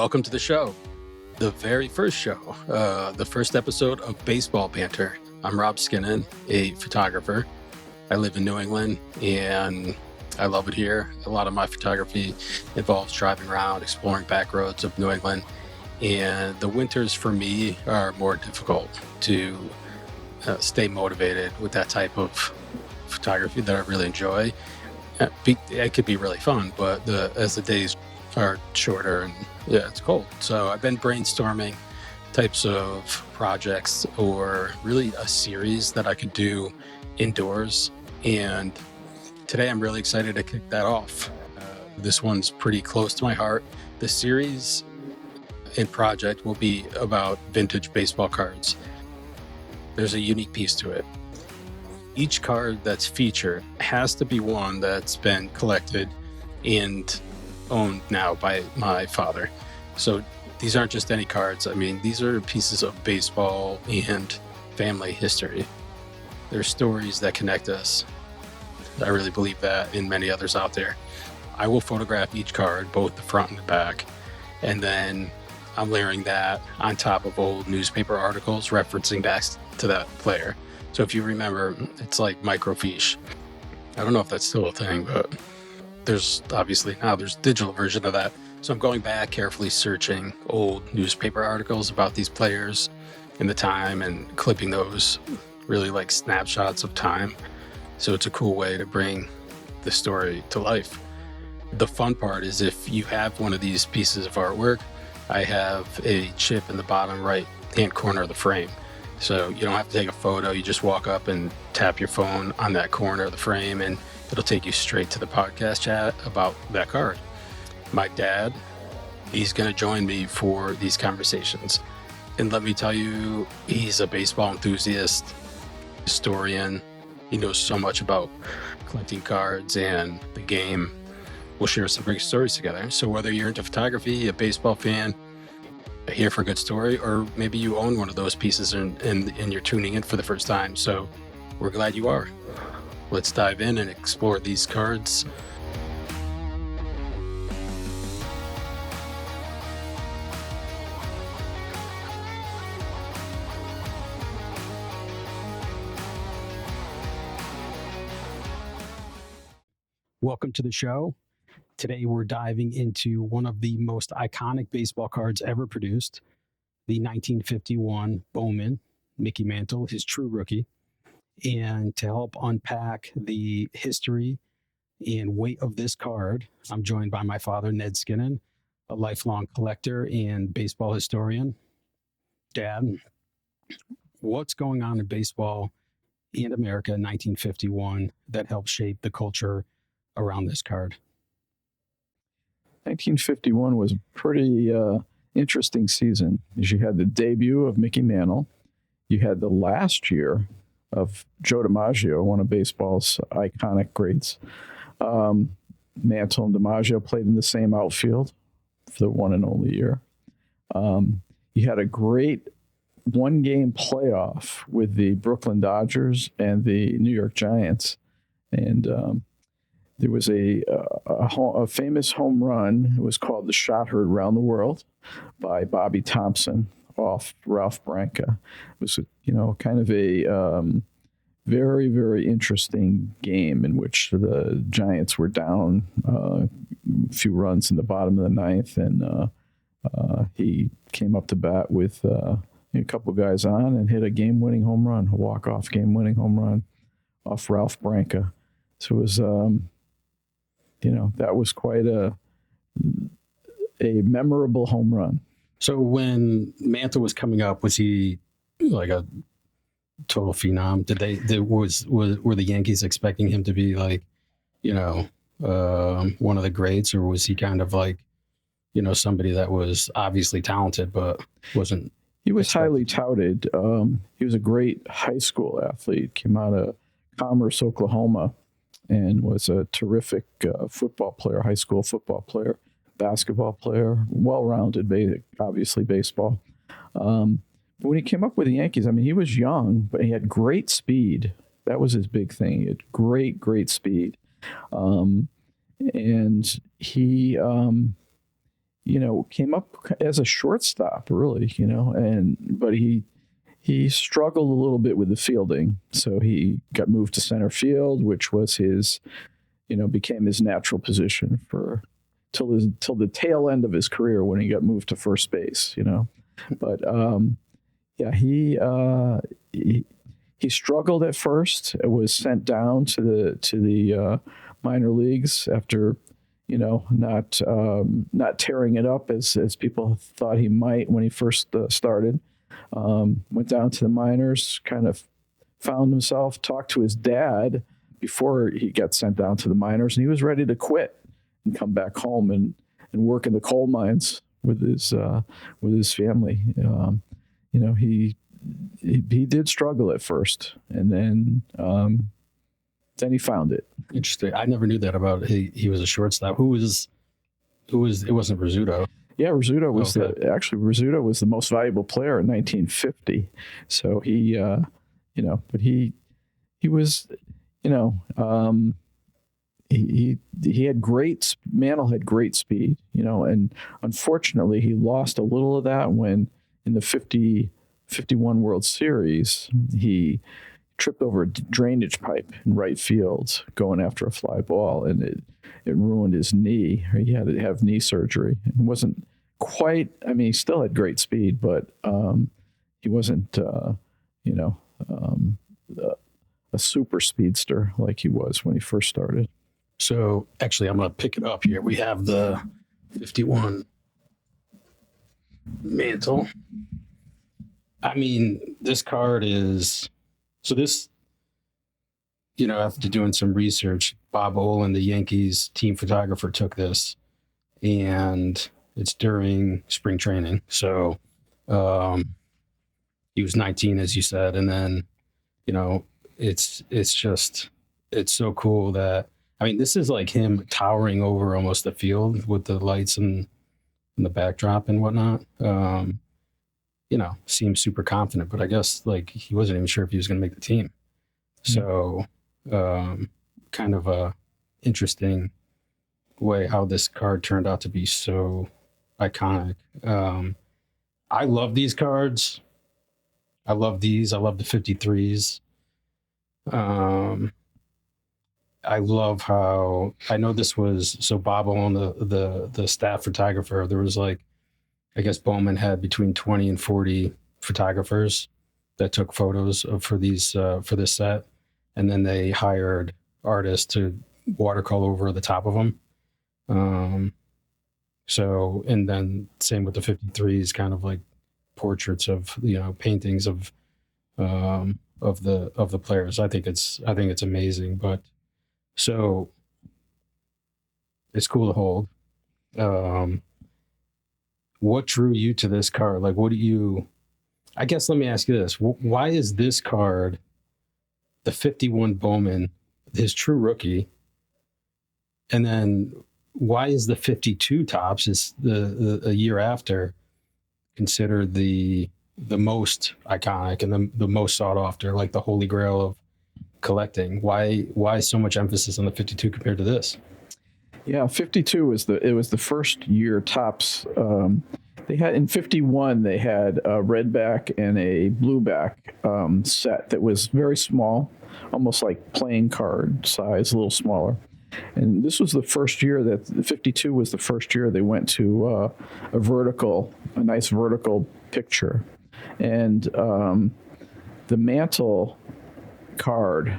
Welcome to the show, the very first show, the first episode of Baseball Banter. I'm Rob Skinnon, a photographer. I live in New England and I love it here. A lot of my photography involves driving around, exploring back roads of New England. And the winters for me are more difficult to stay motivated with that type of photography that I really enjoy. It could be really fun, but as the days are shorter and it's cold. So I've been brainstorming types of projects or really a series that I could do indoors. And today I'm really excited to kick that off. This one's pretty close to my heart. The series and project will be about vintage baseball cards. There's a unique piece to it. Each card that's featured has to be one that's been collected and owned now by my father. So these aren't just any cards. I mean, these are pieces of baseball and family history. There's stories that connect us. I really believe that, and many others out there. I will photograph each card, both the front and the back, and then I'm layering that on top of old newspaper articles referencing back to that player. So if you remember, it's like microfiche. I don't know if that's still a thing, but there's digital version of that. So I'm going back, carefully searching old newspaper articles about these players in the time and clipping those really like snapshots of time. So it's a cool way to bring the story to life. The fun part is if you have one of these pieces of artwork, I have a chip in the bottom right hand corner of the frame. So you don't have to take a photo. You just walk up and tap your phone on that corner of the frame and it'll take you straight to the podcast chat about that card. My dad, he's going to join me for these conversations. And let me tell you, he's a baseball enthusiast, historian. He knows so much about collecting cards and the game. We'll share some great stories together. So whether you're into photography, a baseball fan, here for a good story, or maybe you own one of those pieces and you're tuning in for the first time. So we're glad you are. Let's dive in and explore these cards. Welcome to the show. Today we're diving into one of the most iconic baseball cards ever produced, the 1951 Bowman Mickey Mantle, his true rookie. And to help unpack the history and weight of this card, I'm joined by my father, Ned Skinnon, a lifelong collector and baseball historian. Dad, what's going on in baseball and America in 1951 that helped shape the culture around this card? 1951 was a pretty interesting season. You had the debut of Mickey Mantle. You had the last year of Joe DiMaggio, one of baseball's iconic greats. Mantle and DiMaggio played in the same outfield for the one and only year. You had a great one-game playoff with the Brooklyn Dodgers and the New York Giants. And there was a famous home run. It was called The Shot Heard Round the World by Bobby Thompson off Ralph Branca. It was, kind of a very, very interesting game in which the Giants were down a few runs in the bottom of the ninth, and he came up to bat with a couple guys on and hit a game-winning home run, a walk-off game-winning home run off Ralph Branca. So it was, that was quite a memorable home run. So when Mantle was coming up, was he like a total phenom? Were the Yankees expecting him to be like, one of the greats, or was he kind of like, somebody that was obviously talented but wasn't? He was highly touted. He was a great high school athlete. Came out of Commerce, Oklahoma, and was a terrific football player, high school football player, basketball player, well-rounded, obviously baseball. But when he came up with the Yankees, he was young, but he had great speed. That was his big thing. He had great speed. And he came up as a shortstop, really, but he struggled a little bit with the fielding. So he got moved to center field, which was became his natural position till the tail end of his career when he got moved to first base, But yeah, he struggled at first. It was sent down to the minor leagues after not tearing it up as people thought he might when he first started. Went down to the minors, kind of found himself, talked to his dad before he got sent down to the minors, and he was ready to quit and come back home and work in the coal mines with his family. He did struggle at first, and then he found it. Interesting. I never knew that about he was a shortstop. Who was it wasn't Rizzuto. Yeah, Rizzuto was Rizzuto was the most valuable player in 1950. So he but he was, he had Mantle had great speed, and unfortunately he lost a little of that when in the 51 World Series, he tripped over a drainage pipe in right field going after a fly ball, and it ruined his knee. He had to have knee surgery. It wasn't quite, he still had great speed, but he wasn't, a super speedster like he was when he first started. So actually, I'm going to pick it up here. We have the 51 Mantle. This card is, so this, after doing some research, Bob Olin, the Yankees team photographer, took this, and it's during spring training. So he was 19, as you said, and then, it's so cool that, this is like him towering over almost the field with the lights and the backdrop and whatnot. Seems super confident, but I guess he wasn't even sure if he was going to make the team. So kind of a interesting way how this card turned out to be so iconic. I love these cards. I love these. I love the 53s. I love how, I know this was, so Bob Owen, the staff photographer, there was I guess Bowman had between 20 and 40 photographers that took photos for this set. And then they hired artists to watercolor over the top of them. And then same with the 53s, kind of like portraits of, paintings of the players. I think it's amazing, but so it's cool to hold. What drew you to this card? I guess let me ask you this. Why is this card, the 51 Bowman, his true rookie? And then why is the 52 Topps, is a year after, considered the most iconic and the most sought after, like the holy grail of collecting? Why so much emphasis on the 52 compared to this? Yeah, 52 was the first year Topps. They had in 51 they had a red back and a blue back set that was very small, almost like playing card size, a little smaller. And this was the first year that 52 was the first year they went to a nice vertical picture, and the Mantle card.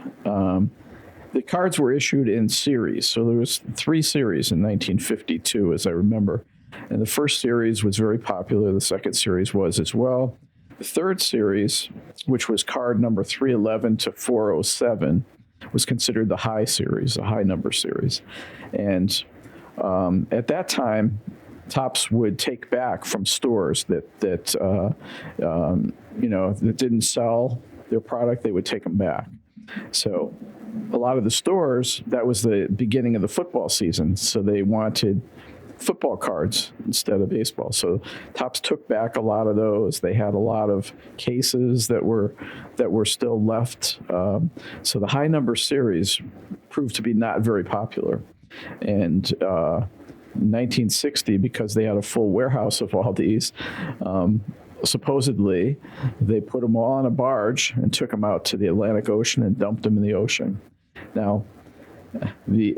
The cards were issued in series. So there was 3 series in 1952, as I remember. And the first series was very popular. The second series was as well. The third series, which was card number 311 to 407, was considered the high series, a high number series. And at that time, Topps would take back from stores that didn't sell their product. They would take them back. So a lot of the stores, that was the beginning of the football season, so they wanted football cards instead of baseball. So Topps took back a lot of those. They had a lot of cases that were still left. So the high number series proved to be not very popular, and 1960, because they had a full warehouse of all these, supposedly they put them all on a barge and took them out to the Atlantic Ocean and dumped them in the ocean. Now, the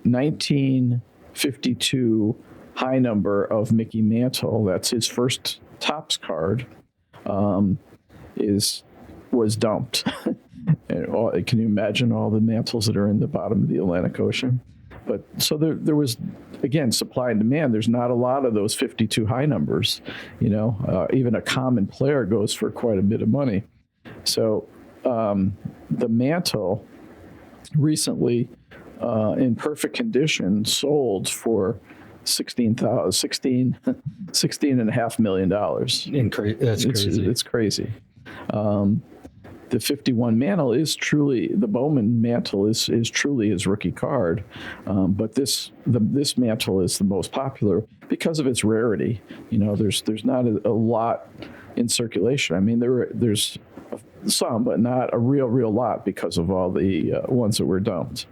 1952 high number of Mickey Mantle, that's his first Topps card, was dumped. And can you imagine all the mantles that are in the bottom of the Atlantic Ocean? But so there was, again, supply and demand. There's not a lot of those 52 high numbers. Even a common player goes for quite a bit of money. So the Mantle recently, in perfect condition, sold for $16.5 million. That's crazy. It's crazy. The 51 Mantle is truly, the Bowman Mantle is truly his rookie card, but this Mantle is the most popular because of its rarity. There's not a lot in circulation. I mean, there's some, but not a real lot because of all the ones that were dumped.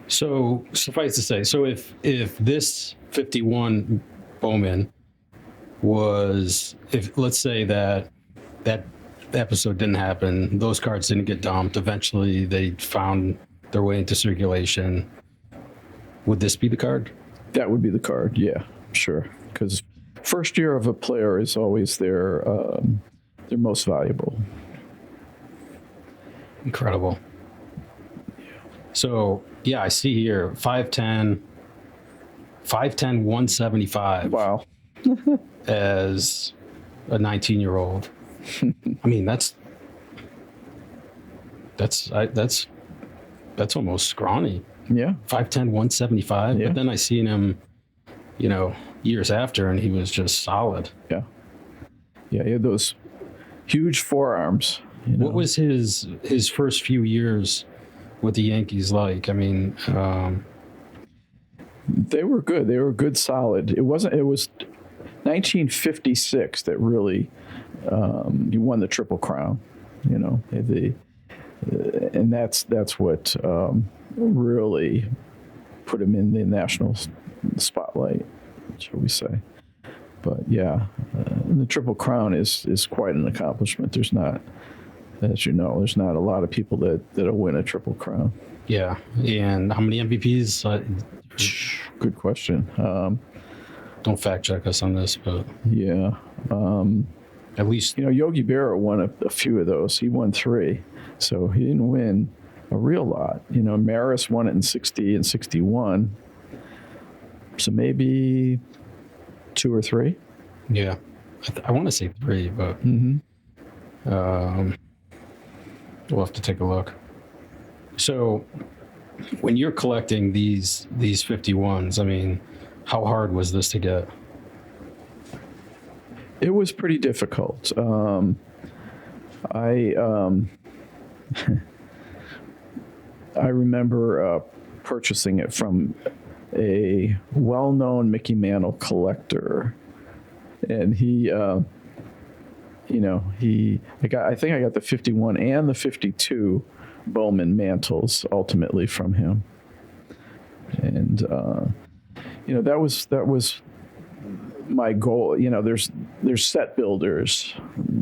So suffice to say, so if this 51 Bowman was, if let's say that episode didn't happen, those cards didn't get dumped, eventually they found their way into circulation, would this be the card? That would be the card, yeah, sure. Because first year of a player is always their most valuable. Incredible. So, yeah, I see here 5'10", 175. Wow. As a 19-year-old. I mean, that's almost scrawny. Yeah. 5'10", 175. Yeah. But then I seen him, years after, and he was just solid. Yeah. Yeah, he had those huge forearms. What was his first few years with the Yankees like? I mean, they were good. They were good, solid. It was 1956 that really he won the Triple Crown. And that's what really put him in the national spotlight, shall we say. But yeah, the Triple Crown is quite an accomplishment. There's not, as you know, there's not a lot of people that'll win a Triple Crown. Yeah. And how many MVPs? Good question. Don't fact check us on this, but yeah. At least, Yogi Berra won a few of those. He won 3, so he didn't win a real lot. Maris won it in 60 and 61, so maybe 2 or 3. Yeah, I want to say 3, but we'll have to take a look. So, when you're collecting these 51s, I mean, how hard was this to get? It was pretty difficult. I remember purchasing it from a well-known Mickey Mantle collector, and I think I got the 51 and the 52 Bowman Mantles ultimately from him, and that was my goal. There's set builders.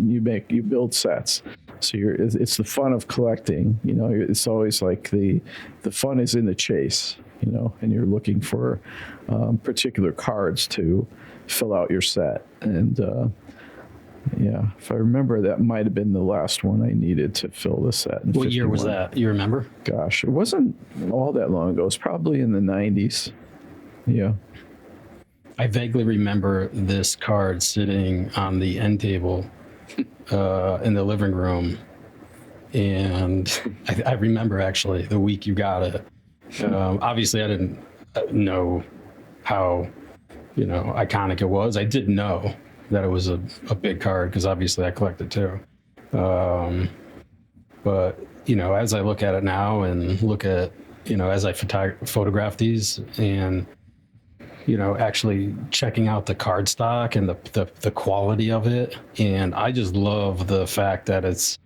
You build sets. So it's the fun of collecting. It's always like the fun is in the chase. And you're looking for particular cards to fill out your set. And if I remember, that might have been the last one I needed to fill the set. What 51. Year was that? You remember? Gosh, it wasn't all that long ago. It was probably in the 90s. Yeah. I vaguely remember this card sitting on the end table in the living room, and I remember actually the week you got it. Obviously, I didn't know how iconic it was. I did know that it was a big card because obviously I collected too. But as I look at it now and look at as I photograph these and actually checking out the card stock and the quality of it. And I just love the fact that it's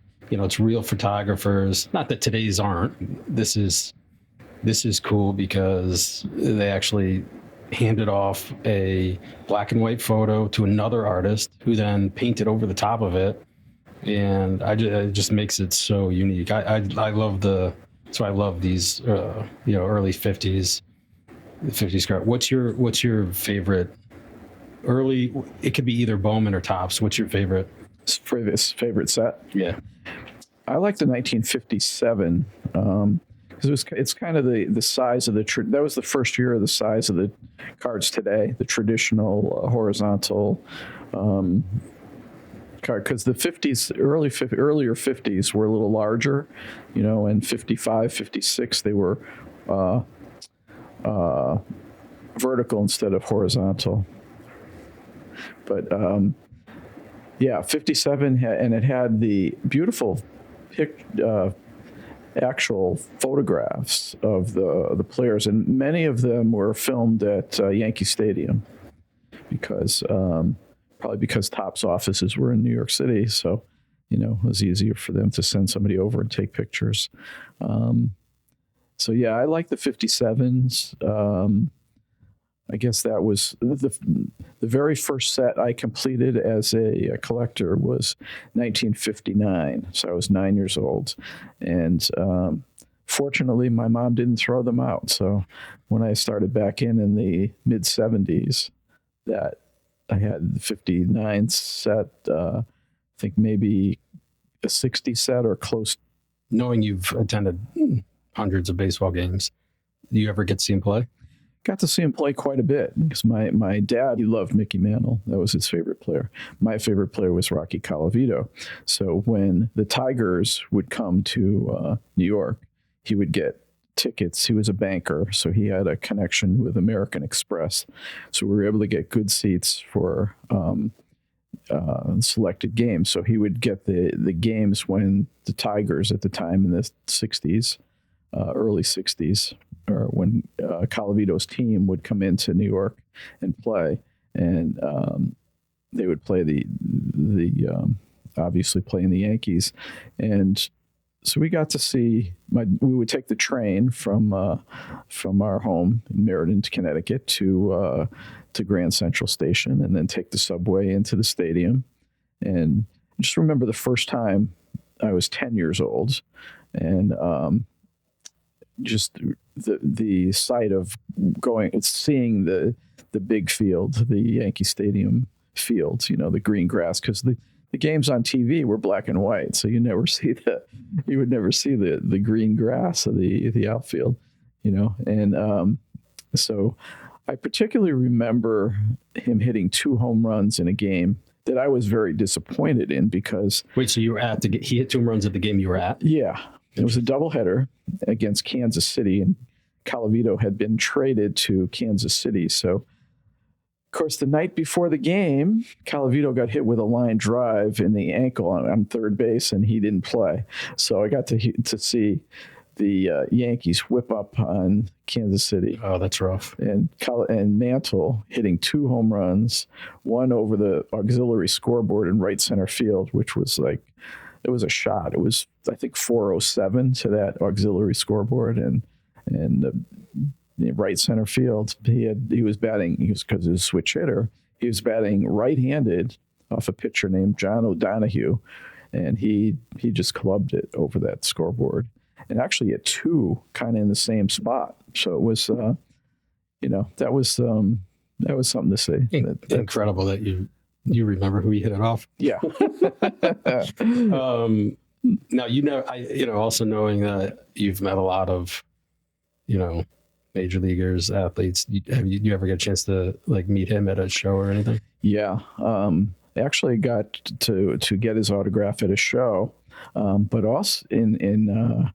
real photographers. Not that today's aren't. This is cool because they actually handed off a black and white photo to another artist who then painted over the top of it. And it just makes it so unique. I love so I love these, early 50s card. What's your favorite early? It could be either Bowman or Topps. What's your favorite? Favorite set? Yeah. I like the 1957 because it's kind of the size of that was the first year of the size of the cards today, the traditional horizontal card. Because the 50s, earlier 50s were a little larger, and 55, 56 they were vertical instead of horizontal. But 57, and it had the beautiful actual photographs of the players, and many of them were filmed at Yankee Stadium probably because Topps offices were in New York City, so it was easier for them to send somebody over and take pictures. So yeah, I like the 57s. I guess that was the very first set I completed as a collector was 1959. So I was 9 years old, and fortunately, my mom didn't throw them out. So when I started back in the mid 70s, that I had the 59 set. I think maybe a 60 set or close. Knowing you've attended hundreds of baseball games, do you ever get to see him play? Got to see him play quite a bit because my dad, he loved Mickey Mantle. That was his favorite player. My favorite player was Rocky Colavito. So when the Tigers would come to New York, he would get tickets. He was a banker, so he had a connection with American Express. So we were able to get good seats for selected games. So he would get the games when the Tigers at the time in the 60s, early 60s, or when Colavito's team would come into New York and play, and they would play the obviously playing the Yankees, and so we got to see. We would take the train from our home in Meriden, Connecticut, to Grand Central Station, and then take the subway into the stadium. And I just remember the first time I was 10 years old, and just the sight of seeing the big field, the Yankee Stadium field, the green grass, because the games on TV were black and white, so you would never see the green grass of the outfield, and so I particularly remember him hitting 2 home runs in a game that I was very disappointed in because. Wait, so you were at he hit 2 home runs at the game you were at? Yeah. It was a doubleheader against Kansas City, and Colavito had been traded to Kansas City. So, of course, the night before the game, Colavito got hit with a line drive in the ankle on third base, and he didn't play. So I got to see the Yankees whip up on Kansas City. Oh, that's rough. And Mantle hitting 2 home runs, one over the auxiliary scoreboard in right center field, which was like, it was a shot. It was, I think, 407 to that auxiliary scoreboard, and the right center field. He was batting. Because he was a switch hitter. He was batting right-handed off a pitcher named John O'Donohue, and he just clubbed it over that scoreboard, and actually hit 2 kind of in the same spot. So it was, that was something to see. Incredible that you remember who he hit it off. Yeah. Now, also knowing that you've met a lot of, major leaguers, athletes, you ever get a chance to meet him at a show or anything? Yeah. I actually got to get his autograph at a show, but also in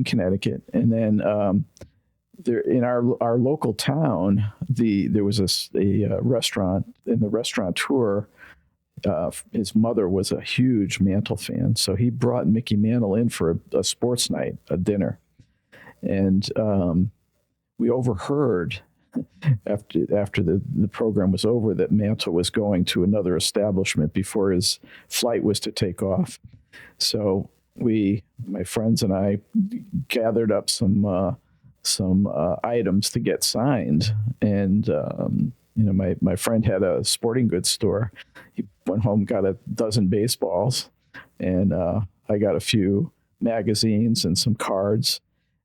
Connecticut. And then, there in our local town, there was a restaurant, and the restaurateur, his mother was a huge Mantle fan, so he brought Mickey Mantle in for a sports night, a dinner, and we overheard after the program was over that Mantle was going to another establishment before his flight was to take off. So my friends and I, gathered up some some items to get signed. And, my friend had a sporting goods store. He went home, got a dozen baseballs, and I got a few magazines and some cards.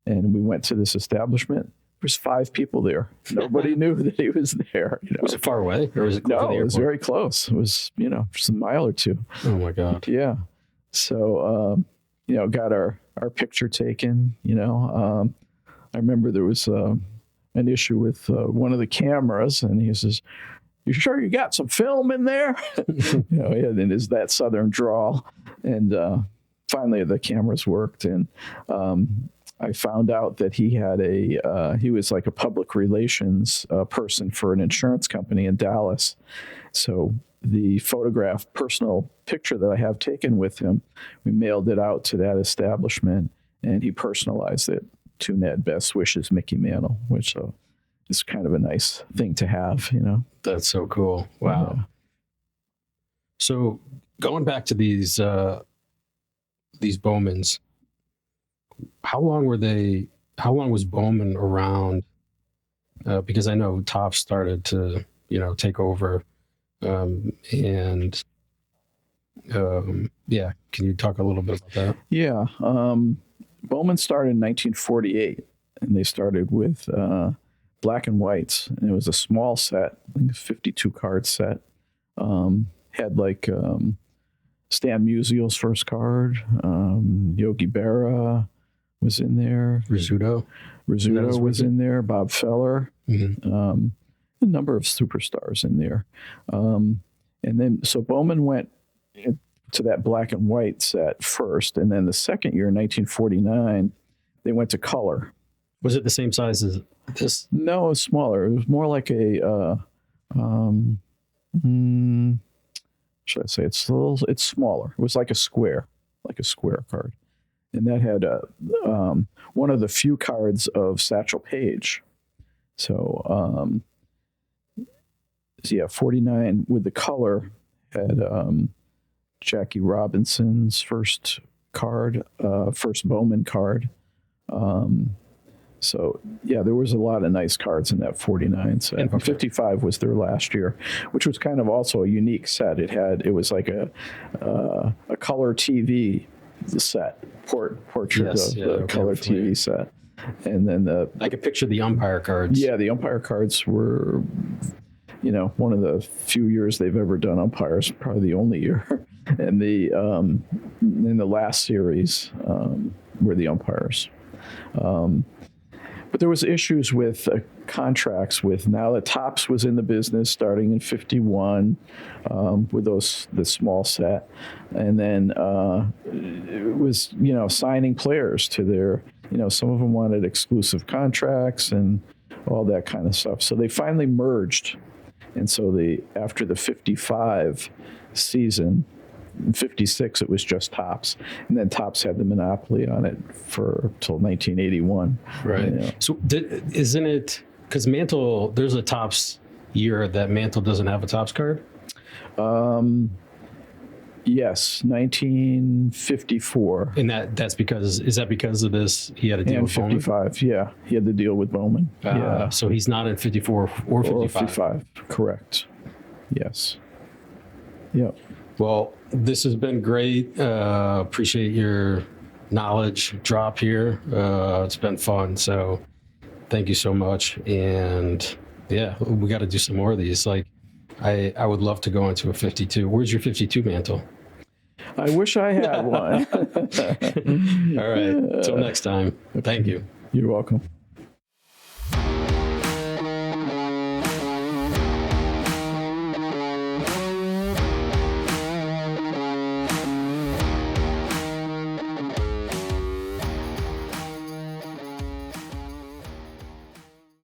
And we went to this establishment. There was 5 people there. Nobody knew that he was there. Was it far away, or was it close to the No, it was airport? very close. It was, just a mile or two. Oh my God. Yeah. So, got our picture taken, I remember there was an issue with one of the cameras, and he says, "You sure you got some film in there?" And is that Southern drawl. And finally the cameras worked, and I found out that he had he was like a public relations person for an insurance company in Dallas. So the personal picture that I have taken with him, we mailed it out to that establishment, and he personalized it to Ned. Best wishes, Mickey Mantle, which is kind of a nice thing to have, That's so cool. Wow. Yeah. So going back to these Bowmans, how long was Bowman around? Because I know Topps started to, take over. Can you talk a little bit about that? Yeah. Bowman started in 1948, and they started with black and whites, and it was a small set, I think a 52 card set. Had like Stan Musial's first card, Yogi Berra was in there, Rizzuto was in there, Bob Feller, Mm-hmm. a number of superstars in there. And then, so Bowman went to that black and white set first, and then the second year, in 1949, they went to color. Was it the same size as this? No, it was smaller. It was more like a, should I say it's smaller. It was like a square card. And that had one of the few cards of Satchel Paige. So, 49 with the color had Jackie Robinson's first card, first Bowman card. There was a lot of nice cards in that 49 set. And 55 was their last year, which was kind of also a unique set. It was like a color TV set, portrait of the color TV set. And then I could picture the umpire cards. Yeah, the umpire cards were, one of the few years they've ever done umpires, probably the only year. And in the last series were the umpires. But there was issues with contracts with, now that Topps was in the business starting in 51 with the small set. And then it was, signing players to their, some of them wanted exclusive contracts and all that kind of stuff. So they finally merged. And so after the 55 season, in 56, it was just Topps. And then Topps had the monopoly on it till 1981. Right. So isn't it, because Mantle, there's a Topps year that Mantle doesn't have a Topps card? Yes, 1954. And is that because of this? He had a deal and with Bowman? 55, yeah. He had the deal with Bowman. Yeah. So he's not in 54 or 55. Or 55, correct. Yes. Yep. Well, this has been great. Appreciate your knowledge drop here. It's been fun. So thank you so much. And yeah, we got to do some more of these. Like, I would love to go into a 52. Where's your 52 Mantle? I wish I had one. All right. Until next time. Thank you. You're welcome.